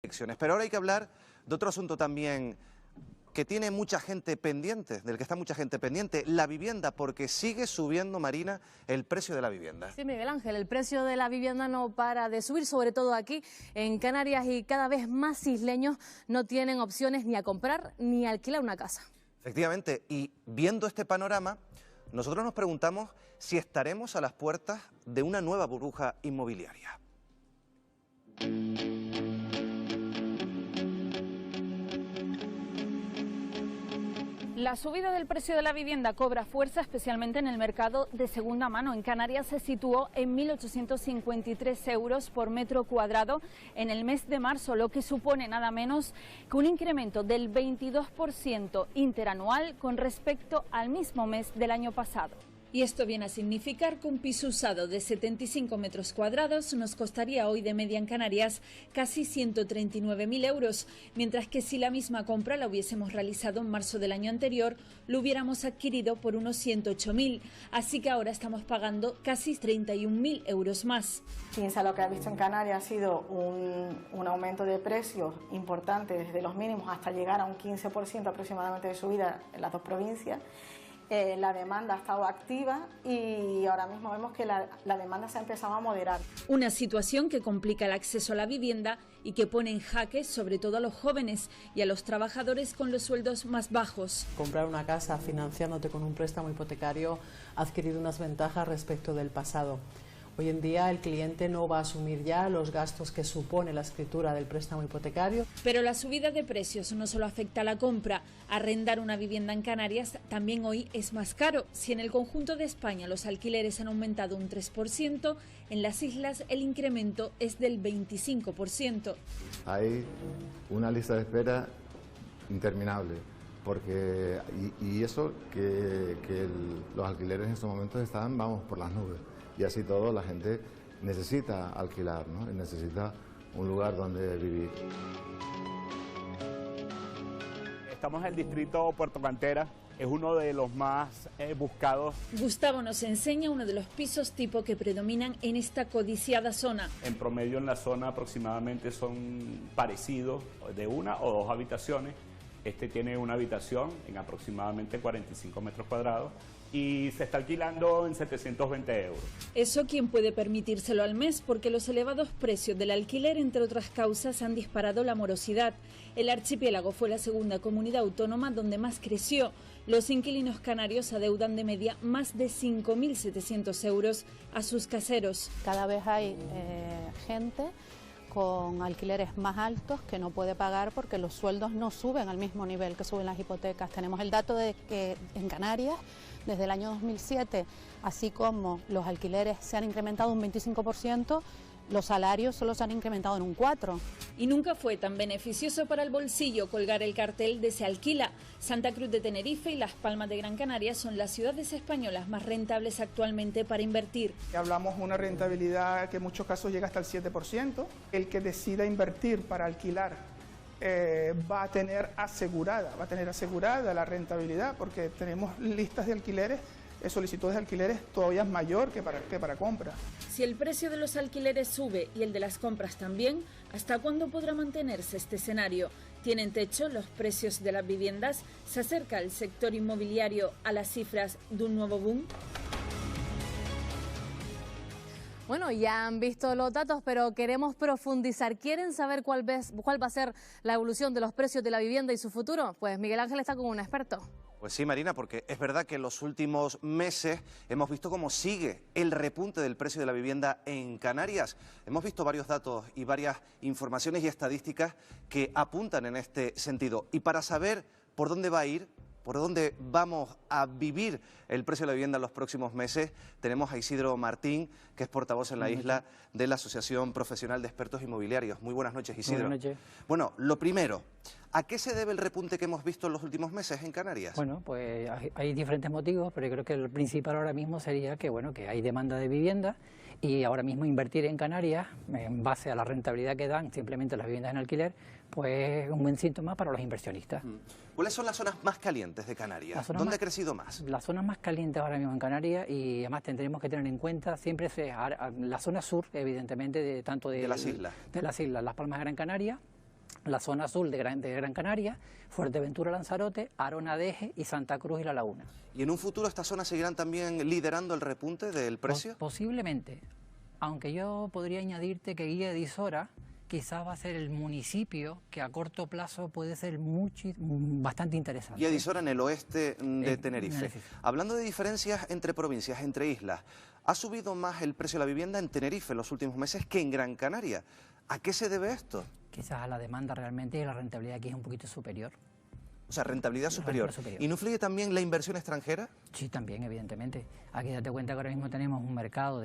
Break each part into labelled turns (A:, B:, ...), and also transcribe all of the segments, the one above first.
A: elecciones. Pero ahora hay que hablar de otro asunto también que tiene mucha gente pendiente, del que está mucha gente pendiente, la vivienda, porque sigue subiendo, Marina, el precio de la vivienda.
B: Sí, Miguel Ángel, el precio de la vivienda no para de subir, sobre todo aquí en Canarias, y cada vez más isleños no tienen opciones ni a comprar ni a alquilar una casa.
A: Efectivamente, y viendo este panorama, nosotros nos preguntamos si estaremos a las puertas de una nueva burbuja inmobiliaria.
C: La subida del precio de la vivienda cobra fuerza especialmente en el mercado de segunda mano. En Canarias se situó en 1.853 euros por metro cuadrado en el mes de marzo, lo que supone nada menos que un incremento del 22% interanual con respecto al mismo mes del año pasado. Y esto viene a significar que un piso usado de 75 metros cuadrados nos costaría hoy de media en Canarias casi 139.000 euros, mientras que si la misma compra la hubiésemos realizado en marzo del año anterior, lo hubiéramos adquirido por unos 108.000, así que ahora estamos pagando casi 31.000 euros más.
D: Piensa, lo que ha visto en Canarias ha sido un aumento de precios importante desde los mínimos hasta llegar a un 15% aproximadamente de subida en las dos provincias. La demanda ha estado activa y ahora mismo vemos que la demanda se ha empezado a moderar.
C: Una situación que complica el acceso a la vivienda y que pone en jaque sobre todo a los jóvenes y a los trabajadores con los sueldos más bajos.
E: Comprar una casa financiándote con un préstamo hipotecario ha adquirido unas ventajas respecto del pasado. Hoy en día el cliente no va a asumir ya los gastos que supone la escritura del préstamo hipotecario.
C: Pero la subida de precios no solo afecta a la compra. Arrendar una vivienda en Canarias también hoy es más caro. Si en el conjunto de España los alquileres han aumentado un 3%, en las islas el incremento es del 25%.
F: Hay una lista de espera interminable. Y eso que los alquileres en estos momentos están, vamos, por las nubes. Y así todo la gente necesita alquilar, ¿no? Necesita un lugar donde vivir.
G: Estamos en el distrito Puerto Cantera, es uno de los más buscados.
C: Gustavo nos enseña uno de los pisos tipo que predominan en esta codiciada zona.
G: En promedio en la zona aproximadamente son parecidos, de una o dos habitaciones. Este tiene una habitación en aproximadamente 45 metros cuadrados y se está alquilando en 720 euros.
C: Eso quien puede permitírselo al mes, porque los elevados precios del alquiler, entre otras causas, han disparado la morosidad. El archipiélago fue la segunda comunidad autónoma donde más creció. Los inquilinos canarios adeudan de media más de 5.700 euros a sus caseros.
H: Cada vez hay gente con alquileres más altos que no puede pagar porque los sueldos no suben al mismo nivel que suben las hipotecas. Tenemos el dato de que en Canarias, desde el año 2007, así como los alquileres se han incrementado un 25%, los salarios solo se han incrementado en un 4%.
C: Y nunca fue tan beneficioso para el bolsillo colgar el cartel de Se alquila. Santa Cruz de Tenerife y Las Palmas de Gran Canaria son las ciudades españolas más rentables actualmente para invertir.
I: Hablamos de una rentabilidad que en muchos casos llega hasta el 7%. El que decida invertir para alquilar va a tener asegurada la rentabilidad, porque tenemos listas de alquileres, solicitudes de alquileres todavía mayor que para compra.
C: Si el precio de los alquileres sube y el de las compras también, ¿hasta cuándo podrá mantenerse este escenario? ¿Tienen techo los precios de las viviendas? ¿Se acerca el sector inmobiliario a las cifras de un nuevo boom?
B: Bueno, ya han visto los datos, pero queremos profundizar. ¿Quieren saber cuál va a ser la evolución de los precios de la vivienda y su futuro? Pues Miguel Ángel está con un experto.
A: Pues sí, Marina, porque es verdad que en los últimos meses hemos visto cómo sigue el repunte del precio de la vivienda en Canarias. Hemos visto varios datos y varias informaciones y estadísticas que apuntan en este sentido. Y para saber por dónde va a ir, por dónde vamos a vivir el precio de la vivienda en los próximos meses, tenemos a Isidro Martín, que es portavoz en la isla de la Asociación Profesional de Expertos Inmobiliarios. Muy buenas noches, Isidro.
J: Buenas noches.
A: Bueno, lo primero, ¿a qué se debe el repunte que hemos visto en los últimos meses en Canarias?
J: Bueno, pues hay diferentes motivos, pero yo creo que el principal ahora mismo sería que, bueno, que hay demanda de vivienda y ahora mismo invertir en Canarias, en base a la rentabilidad que dan simplemente las viviendas en alquiler, pues es un buen síntoma para los inversionistas.
A: ¿Cuáles son las zonas más calientes de Canarias? ¿Dónde ha crecido más?
J: Las zonas más calientes ahora mismo en Canarias, y además tendremos que tener en cuenta siempre la zona sur, evidentemente, tanto de
A: las islas.
J: De las islas, Las Palmas de Gran Canaria, la zona sur de Gran Canaria, Fuerteventura, Lanzarote, Arona, Deje y Santa Cruz y La Laguna.
A: ¿Y en un futuro estas zonas seguirán también liderando el repunte del precio?
J: Posiblemente, aunque yo podría añadirte que Guía de Isora quizás va a ser el municipio que a corto plazo puede ser bastante interesante.
A: Guía de Isora en el oeste de Tenerife. Hablando de diferencias entre provincias, entre islas, ¿ha subido más el precio de la vivienda en Tenerife en los últimos meses que en Gran Canaria? ¿A qué se debe esto?
J: Quizás a la demanda realmente, y la rentabilidad aquí es un poquito superior.
A: O sea, rentabilidad superior. ¿Y no influye también la inversión extranjera?
J: Sí, también, evidentemente. Aquí date cuenta que ahora mismo tenemos un mercado,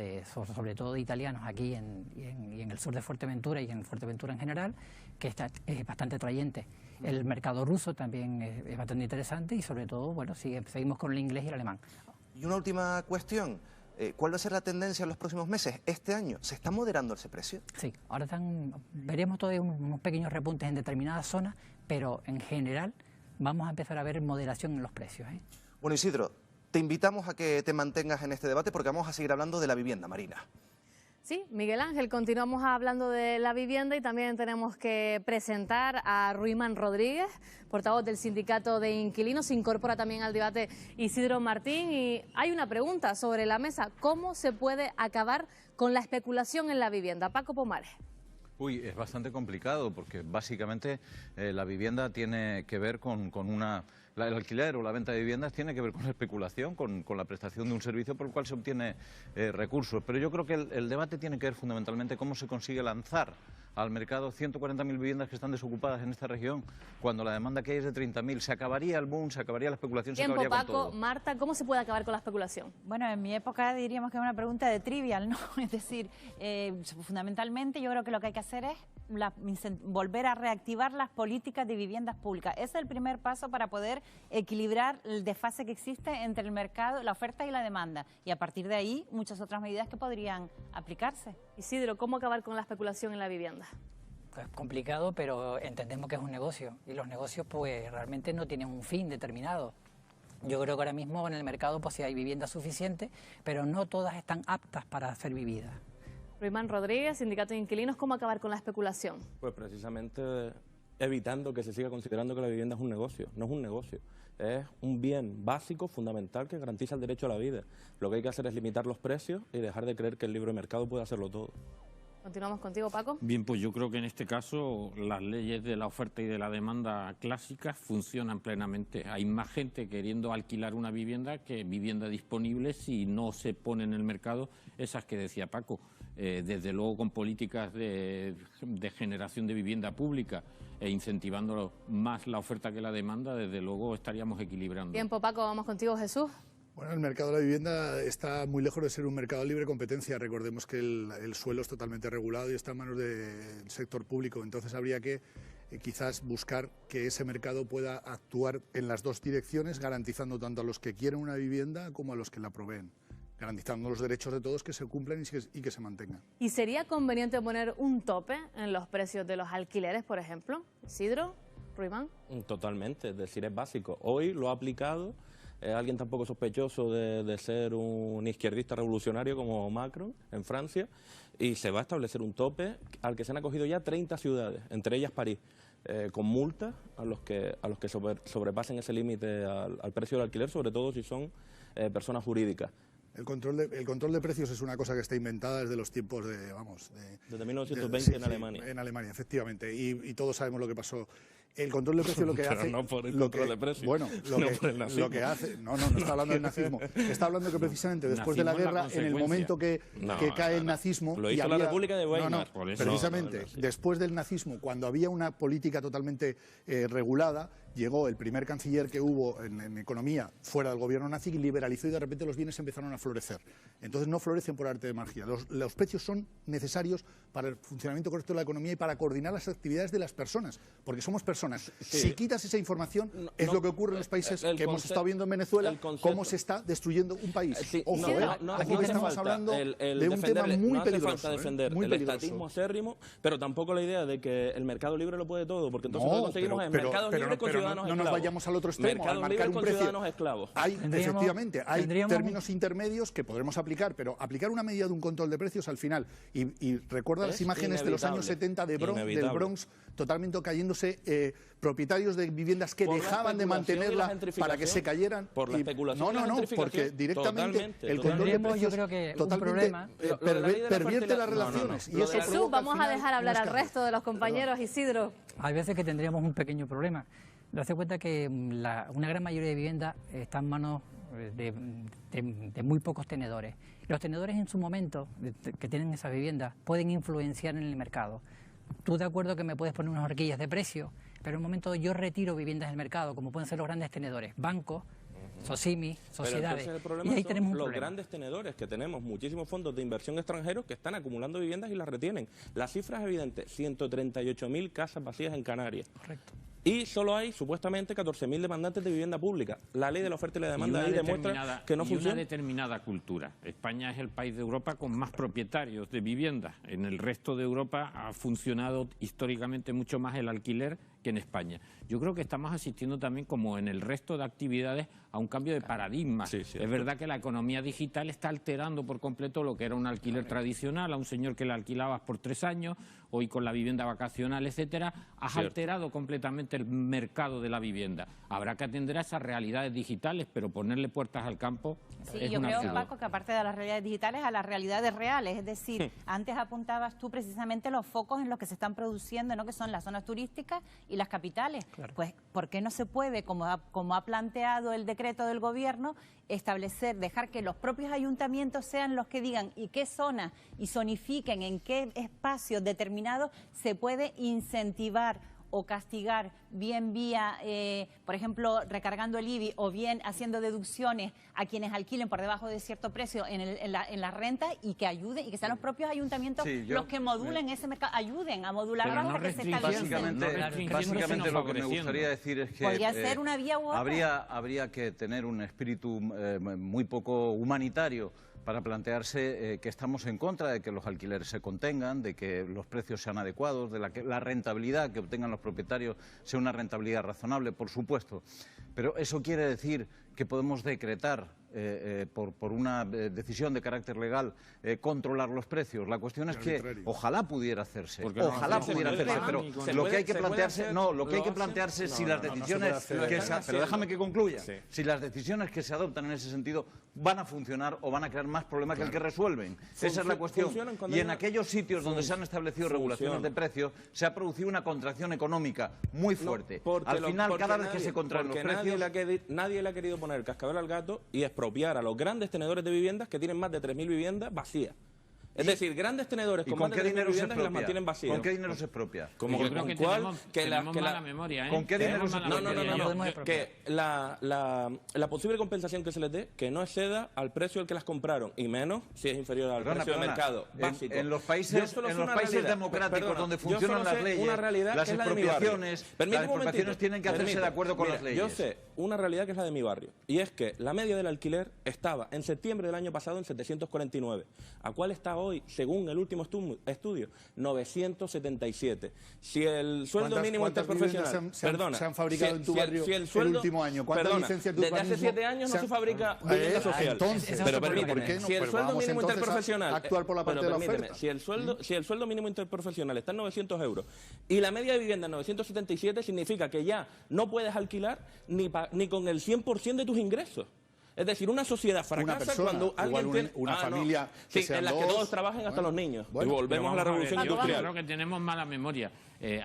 J: sobre todo de italianos, aquí y en el sur de Fuerteventura y en Fuerteventura en general, que es bastante atrayente. El mercado ruso también es bastante interesante y sobre todo, bueno, seguimos con el inglés y el alemán.
A: Y una última cuestión. ¿Cuál va a ser la tendencia en los próximos meses? ¿Este año se está moderando ese precio?
J: Sí, ahora veremos todavía unos pequeños repuntes en determinadas zonas, pero en general vamos a empezar a ver moderación en los precios.
A: Bueno, Isidro, te invitamos a que te mantengas en este debate porque vamos a seguir hablando de la vivienda, Marina.
B: Sí, Miguel Ángel, continuamos hablando de la vivienda y también tenemos que presentar a Ruimán Rodríguez, portavoz del Sindicato de Inquilinos. Se incorpora también al debate Isidro Martín y hay una pregunta sobre la mesa. ¿Cómo se puede acabar con la especulación en la vivienda? Paco Pomares.
K: Uy, es bastante complicado porque básicamente la vivienda tiene que ver con el alquiler o la venta de viviendas tiene que ver con la especulación, con la prestación de un servicio por el cual se obtiene recursos. Pero yo creo que el debate tiene que ver fundamentalmente cómo se consigue lanzar al mercado 140.000 viviendas que están desocupadas en esta región, cuando la demanda que hay es de 30.000. Se acabaría el boom, se acabaría la especulación, se acabaría con todo.
B: Paco, Marta, ¿cómo se puede acabar con la especulación?
L: Bueno, en mi época diríamos que es una pregunta de trivial, ¿no? Es decir, fundamentalmente yo creo que lo que hay que hacer es volver a reactivar las políticas de viviendas públicas. Ese es el primer paso para poder equilibrar el desfase que existe entre el mercado, la oferta y la demanda. Y a partir de ahí, muchas otras medidas que podrían aplicarse.
B: Isidro, ¿cómo acabar con la especulación en la vivienda?
J: Pues complicado, pero entendemos que es un negocio y los negocios pues realmente no tienen un fin determinado. Yo creo que ahora mismo en el mercado pues sí hay vivienda suficiente, pero no todas están aptas para ser vividas.
B: Ruimán Rodríguez, Sindicato de Inquilinos, ¿cómo acabar con la especulación?
M: Pues precisamente evitando que se siga considerando que la vivienda es un negocio. No es un negocio, es un bien básico, fundamental, que garantiza el derecho a la vida. Lo que hay que hacer es limitar los precios y dejar de creer que el libre mercado puede hacerlo todo.
B: Continuamos contigo, Paco.
N: Bien, pues yo creo que en este caso las leyes de la oferta y de la demanda clásicas funcionan plenamente. Hay más gente queriendo alquilar una vivienda que vivienda disponible si no se pone en el mercado esas que decía Paco. Desde luego con políticas de generación de vivienda pública e incentivando más la oferta que la demanda, desde luego estaríamos equilibrando.
B: Tiempo, Paco, vamos contigo, Jesús.
O: Bueno, el mercado de la vivienda está muy lejos de ser un mercado de libre competencia. Recordemos que el suelo es totalmente regulado y está en manos del sector público. Entonces habría que quizás buscar que ese mercado pueda actuar en las dos direcciones, garantizando tanto a los que quieren una vivienda como a los que la proveen, garantizando los derechos de todos que se cumplan y que se mantengan.
B: ¿Y sería conveniente poner un tope en los precios de los alquileres, por ejemplo? Isidro, Ruimán.
M: Totalmente, es decir, es básico. Hoy lo ha aplicado alguien tan poco sospechoso de ser un izquierdista revolucionario como Macron en Francia, y se va a establecer un tope al que se han acogido ya 30 ciudades, entre ellas París, con multas a los que sobrepasen ese límite al precio del alquiler, sobre todo si son personas jurídicas.
O: El control de precios es una cosa que está inventada desde los tiempos
M: desde 1920 en Alemania.
O: En Alemania, efectivamente, y todos sabemos lo que pasó. El control de precios lo que hace...
M: no por el control de precios,
O: bueno, lo que hace... No está hablando del nazismo. Está hablando que precisamente después de la guerra, en el momento que cae el nazismo...
M: Lo hizo la República de Weimar.
O: Precisamente, después del nazismo, cuando había una política totalmente regulada, llegó el primer canciller que hubo en economía fuera del gobierno nazi y liberalizó, y de repente los bienes empezaron a florecer. Entonces no florecen por arte de magia. Los precios son necesarios para el funcionamiento correcto de la economía y para coordinar las actividades de las personas, porque somos personas. Sí. Si quitas esa información, es lo que ocurre en los países que hemos estado viendo en Venezuela, cómo se está destruyendo un país.
M: Aquí estamos hablando de un tema muy peligroso. No hace falta defender el estatismo acérrimo, pero tampoco la idea de que el mercado libre lo puede todo, porque entonces lo que conseguimos es mercados libres con ciudadanos esclavos.
O: No nos vayamos al otro extremo, al marcar un precio. Efectivamente, hay términos intermedios que podremos aplicar, pero aplicar una medida de un control de precios al final, y recuerda las imágenes de los años 70 del Bronx, totalmente cayéndose propietarios de viviendas que dejaban de mantenerla para que se cayeran.
M: Por la especulación.
O: No, porque directamente el control de precios
J: yo creo que
O: totalmente pervierte las relaciones.
B: Y eso Jesús, vamos a dejar hablar al resto de los compañeros. Isidro.
J: Hay veces que tendríamos un pequeño problema. Darse cuenta que una gran mayoría de viviendas está en manos de muy pocos tenedores. Los tenedores en su momento, que tienen esas viviendas, pueden influenciar en el mercado. Tú de acuerdo que me puedes poner unas horquillas de precio, pero en un momento yo retiro viviendas del mercado, como pueden ser los grandes tenedores, bancos, SOCIMI, sociedades.
M: Pero el problema
J: y ahí
M: son
J: tenemos un
M: los
J: problema.
M: grandes tenedores, que tenemos muchísimos fondos de inversión extranjeros que están acumulando viviendas y las retienen. La cifra es evidente, 138.000 casas vacías en Canarias.
J: Correcto.
M: Y solo hay, supuestamente, 14.000 demandantes de vivienda pública. La ley de la oferta y la demanda ahí demuestra que no funciona.
N: Una determinada cultura. España es el país de Europa con más propietarios de viviendas. En el resto de Europa ha funcionado históricamente mucho más el alquiler que en España. Yo creo que estamos asistiendo también, como en el resto de actividades, a un cambio de paradigma.
M: Sí,
N: es verdad que la economía digital está alterando por completo lo que era un alquiler tradicional, a un señor que le alquilabas por 3 años, hoy con la vivienda vacacional, etcétera, has alterado completamente el mercado de la vivienda. Habrá que atender a esas realidades digitales, pero ponerle puertas al campo
L: Sí,
N: es
L: yo
N: un
L: creo,
N: absurdo.
L: Paco, que aparte de las realidades digitales, a las realidades reales. Es decir, antes apuntabas tú precisamente los focos en los que se están produciendo, ¿no? Que son las zonas turísticas y las capitales.
J: Claro.
L: Pues, ¿por qué no se puede, como ha planteado el decreto del Gobierno, establecer, dejar que los propios ayuntamientos sean los que digan y qué zonas y zonifiquen en qué espacios determinados se puede incentivar o castigar, bien vía, por ejemplo, recargando el IBI o bien haciendo deducciones a quienes alquilen por debajo de cierto precio en la renta, y que ayuden, y que sean los propios ayuntamientos los que modulen ese mercado, ayuden a modularlo hasta que se establezcan.
K: Básicamente lo que me gustaría decir es que
L: podría ser una vía u otra.
K: habría que tener un espíritu muy poco humanitario para plantearse que estamos en contra de que los alquileres se contengan, de que los precios sean adecuados, de que la rentabilidad que obtengan los propietarios sea una rentabilidad razonable, por supuesto. Pero eso quiere decir que podemos decretar por una decisión de carácter legal controlar los precios. La cuestión es que ojalá pudiera hacerse, ojalá pudiera hacerse, pero lo que hay que plantearse, es si las decisiones pero déjame que concluya, si las decisiones que se adoptan en ese sentido van a funcionar o van a crear más problemas que el que resuelven. Esa es la cuestión. Y en aquellos sitios donde se han establecido regulaciones de precios se ha producido una contracción económica muy fuerte. Al final, cada vez que se contraen los precios...
M: Nadie le ha querido poner el cascabel al gato y expropiar a los grandes tenedores de viviendas que tienen más de 3.000 viviendas vacías. Es decir, grandes tenedores con más de 3.000 viviendas que las mantienen vacías.
K: ¿Con qué dinero se expropia?
M: Como
N: yo creo que tenemos mala memoria, ¿eh?
K: ¿Con qué dinero se expropia?
M: Que la posible compensación que se les dé, que no exceda al precio al que las compraron, y menos si es inferior al precio de mercado básico.
K: En los países democráticos donde funcionan las leyes, las expropiaciones tienen que hacerse de acuerdo con las leyes.
M: Yo sé una realidad que es la de mi barrio, y es que la media del alquiler estaba en septiembre del año pasado en 749. ¿A cuál está hoy, según el último estudio? 977. Si el sueldo mínimo interprofesional...
O: se han fabricado en tu barrio el último año? ¿Cuántas licencias de urbanismo?
M: Desde hace 7 años no se fabrica vivienda social.
O: Pero
M: permíteme, si el sueldo mínimo interprofesional...
O: actuar por la parte de la oferta.
M: Si el sueldo mínimo interprofesional está en 900 euros y la media de vivienda en 977, significa que ya no puedes alquilar ni con el 100% de tus ingresos. Es decir, una sociedad fracasa cuando alguien tiene...
O: Una familia
M: en la que todos trabajen hasta los niños. Y volvemos a la revolución industrial.
N: Yo creo que tenemos mala memoria.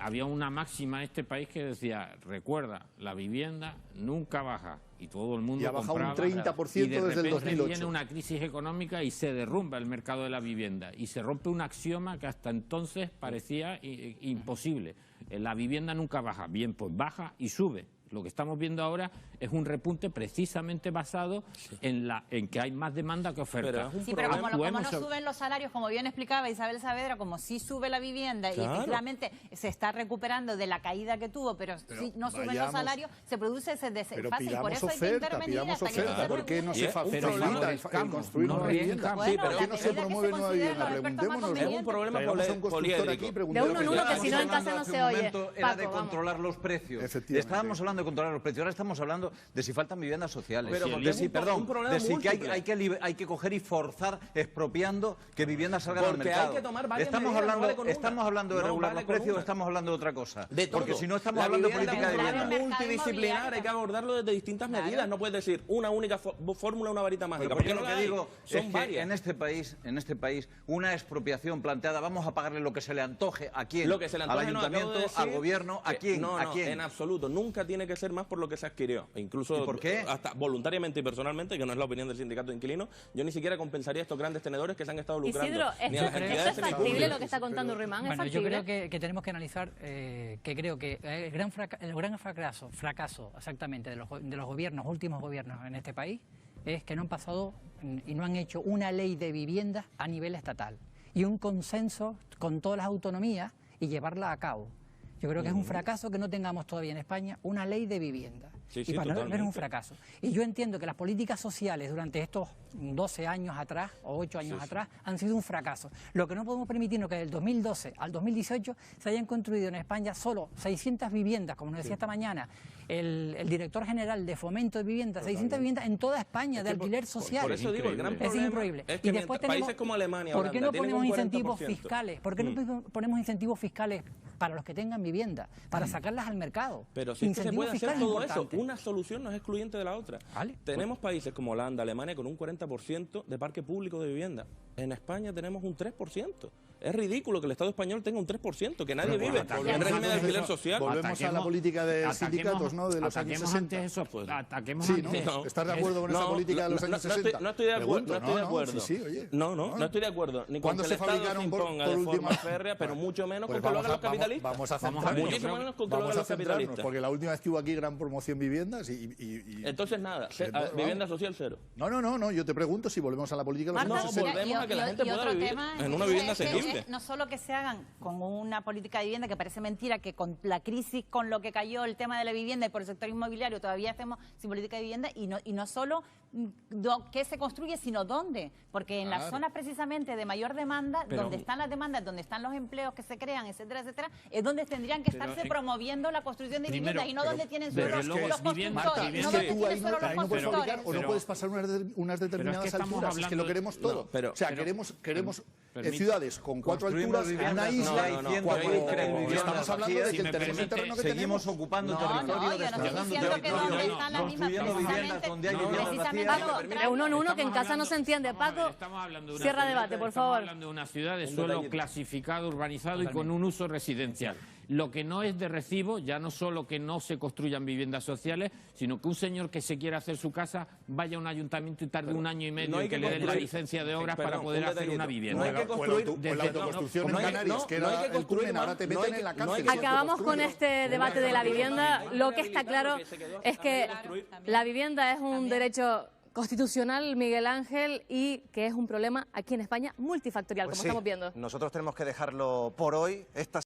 N: Había una máxima en este país que decía, recuerda, la vivienda nunca baja. Y todo el mundo compraba.
O: Y ha bajado un 30% desde el 2008.
N: Viene una crisis económica y se derrumba el mercado de la vivienda. Y se rompe un axioma que hasta entonces parecía imposible. La vivienda nunca baja. Bien, pues baja y sube. Lo que estamos viendo ahora es un repunte precisamente basado en que hay más demanda que oferta.
L: Pero como no suben los salarios, como bien explicaba Isabel Saavedra, como sí sube la vivienda y efectivamente se está recuperando de la caída que tuvo, pero si no suben los salarios, se produce ese desfase y por eso hay que intervenir hasta que se
O: ¿Por qué no se facilita el construir nueva vivienda? ¿Por qué no se promueve nueva vivienda? Preguntémonos.
M: Es un problema poliédrico.
B: De uno en uno, que si no en casa no se oye.
K: Era de controlar los precios. Estábamos hablando hablando de controlar los precios, ahora estamos hablando de si faltan viviendas sociales.
M: Pero
K: de si, perdón,
M: un problema
K: de si que
M: múltiple.
K: hay que coger y forzar, expropiando que viviendas salgan al
M: Porque
K: mercado.
M: hay que tomar varias
K: Estamos
M: medidas,
K: hablando,
M: no vale con una.
K: estamos hablando de
M: No
K: regular
M: vale
K: los
M: con
K: precios o
M: una.
K: estamos hablando de otra cosa.
M: De todo.
K: Porque si no estamos
M: La
K: hablando de
M: vivienda
K: política de
M: es un
K: vivienda.
M: problema multidisciplinar, hay que abordarlo desde distintas medidas. No puedes decir una única fórmula, una varita mágica.
K: Porque
M: Porque
K: lo
M: no
K: que
M: la
K: digo
M: hay. Son
K: es que
M: varias.
K: en este país, una expropiación planteada, vamos a pagarle lo que se le antoje a quién,
M: Lo que se le
K: al
M: antoje, no, acabo de
K: ayuntamiento,
M: decir
K: al gobierno, a
M: que-
K: quién,
M: no,
K: a
M: no,
K: quién.
M: en absoluto. Nunca tiene que ser más por lo que se adquirió. E incluso
K: ¿Y por qué?
M: hasta voluntariamente y personalmente, que no es la opinión del sindicato de inquilinos, yo ni siquiera compensaría a estos grandes tenedores que se han estado lucrando.
B: Isidro,
M: ni a las
B: ¿esto
M: entidades
B: es factible
M: semipúblicas.
B: lo que está contando Ruimán? ¿Es
J: Bueno, yo
B: factible?
J: creo que tenemos que analizar, que creo que el gran fracaso exactamente de los gobiernos, últimos gobiernos en este país, es que no han pasado y no han hecho una ley de vivienda a nivel estatal y un consenso con todas las autonomías y llevarla a cabo. Yo creo que es un fracaso que no tengamos todavía en España una ley de vivienda.
M: Sí, sí,
J: y para nosotros es un
M: totalmente.
J: fracaso. Y yo entiendo que las políticas sociales durante estos 12 años atrás o 8 años atrás han sido un fracaso. Lo que no podemos permitirnos es que del 2012 al 2018 se hayan construido en España solo 600 viviendas, como nos decía esta mañana el director general de Fomento de Vivienda, 600 viviendas en toda España de alquiler social.
M: Por eso digo, el gran
J: Es
M: problema
J: increíble.
M: es que
J: Y después
M: mientras países como Alemania,
J: ¿por qué no
M: Holanda, tienen
J: ponemos
M: un
J: incentivos
M: 40%?
J: fiscales? ¿Por qué no ponemos incentivos fiscales para los que tengan vivienda, para sacarlas al mercado?
M: Pero si es que se puede hacer
J: fiscales
M: todo eso,
J: importantes.
M: una solución no es excluyente de la otra. Tenemos países como Holanda, Alemania con un 40% de parque público de vivienda. En España tenemos un 3%. Es ridículo que el Estado español tenga un 3%, que nadie vive en régimen de alquiler social.
O: Volvemos a la política de sindicatos, ¿no? De los años 60.
N: Eso, pues, ataquemos
O: Sí,
N: antes.
O: ¿no? ¿Estás de acuerdo con esa política de los años 60?
M: No estoy de acuerdo.
O: Pregunto,
M: No estoy de acuerdo.
O: Sí, sí, oye.
M: No estoy de acuerdo. Ni con
O: ¿Cuándo
M: que
O: se
M: el Estado se
O: fabricaron
M: imponga
O: por
M: de
O: última
M: forma férrea, pero mucho menos
O: Pues
M: con que lo hagan los capitalistas.
O: Vamos a centrarnos.
M: Muchísimo menos con que lo hagan los capitalistas.
O: Porque la última vez que hubo aquí gran promoción viviendas
M: Entonces nada, vivienda social cero.
O: No, yo te pregunto si volvemos a la política de los años 60.
M: volvemos a que la gente pueda
L: otro
M: vivir
L: tema
M: en una vivienda asequible.
L: no solo que se hagan con una política de vivienda, que parece mentira que con la crisis, con lo que cayó el tema de la vivienda y por el sector inmobiliario todavía estemos sin política de vivienda, y no solo qué se construye, sino dónde, porque en las
O: Claro.
L: zonas precisamente de mayor demanda,
N: Pero-
L: donde están las demandas, donde están los empleos que se crean, etcétera, etcétera, es donde tendrían que
N: Pero
L: estarse promoviendo la construcción de
N: primero,
L: viviendas y no donde tienen
N: desde
L: suelo
N: luego,
L: los
N: vivienda-
L: constructores,
N: vivienda-
L: no donde
O: Tú
L: tienen
O: ahí no,
L: suelo los
O: ahí no puedes
L: constructores.
O: fabricar o no puedes pasar unas determinadas
N: estamos
O: alturas. Es que lo
N: hablando-
O: queremos todo.
M: No, pero-
O: o sea,
N: pero-
O: queremos
N: permite-
O: ciudades con 4
K: Construimos
O: alturas,
K: viviendas,
O: una isla,
K: no, hay
O: cuando
K: cientos de viviendas
O: estamos hablando
K: vacías.
O: de
N: Si
O: que
N: me
O: el terreno
N: permite,
O: terreno que
K: Seguimos
O: tenemos.
K: ocupando
L: No,
K: territorio,
L: yo no estoy
K: desplegando
L: diciendo que
K: territorio,
L: donde están las mismas,
K: construyendo viviendas
L: precisamente-
K: donde hay
N: No,
K: viviendas
L: precisamente
K: vacías.
L: lo
B: Paco, de uno en uno, que en casa no se entiende.
N: Vamos a ver,
B: Paco,
N: estamos hablando de una
B: cierra
N: ciudad-
B: debate, por
N: estamos
B: favor.
N: hablando de una ciudad de
M: Un
N: suelo
M: detallito.
N: clasificado, urbanizado y con un uso residencial. Lo que no es de recibo, ya no solo que no se construyan viviendas sociales, sino que un señor que se quiera hacer su casa vaya a un ayuntamiento y tarde un año y medio
M: no hay
N: en que
M: que
N: le den la
M: construir-
N: licencia de obras
M: Perdón,
N: para poder
M: un
N: hacer una
M: detallito.
N: vivienda.
M: No hay que
O: Pues
M: construir
O: la autoconstrucción en
M: no hay que-
O: Canarias,
M: no,
O: que
M: no hay
O: era
M: que
O: el
M: construir
O: culmen, ahora
M: más,
O: te
M: no hay
O: meten
M: que-
O: en la
M: no hay
O: cárcel.
M: que-
O: si
B: Acabamos con
O: autoconstruyes.
B: este debate de la vivienda. Lo que está claro es que la vivienda es un derecho constitucional, Miguel Ángel, y que es un problema aquí en España multifactorial,
A: Pues
B: como
A: sí,
B: estamos viendo.
A: nosotros tenemos que dejarlo por hoy. Esta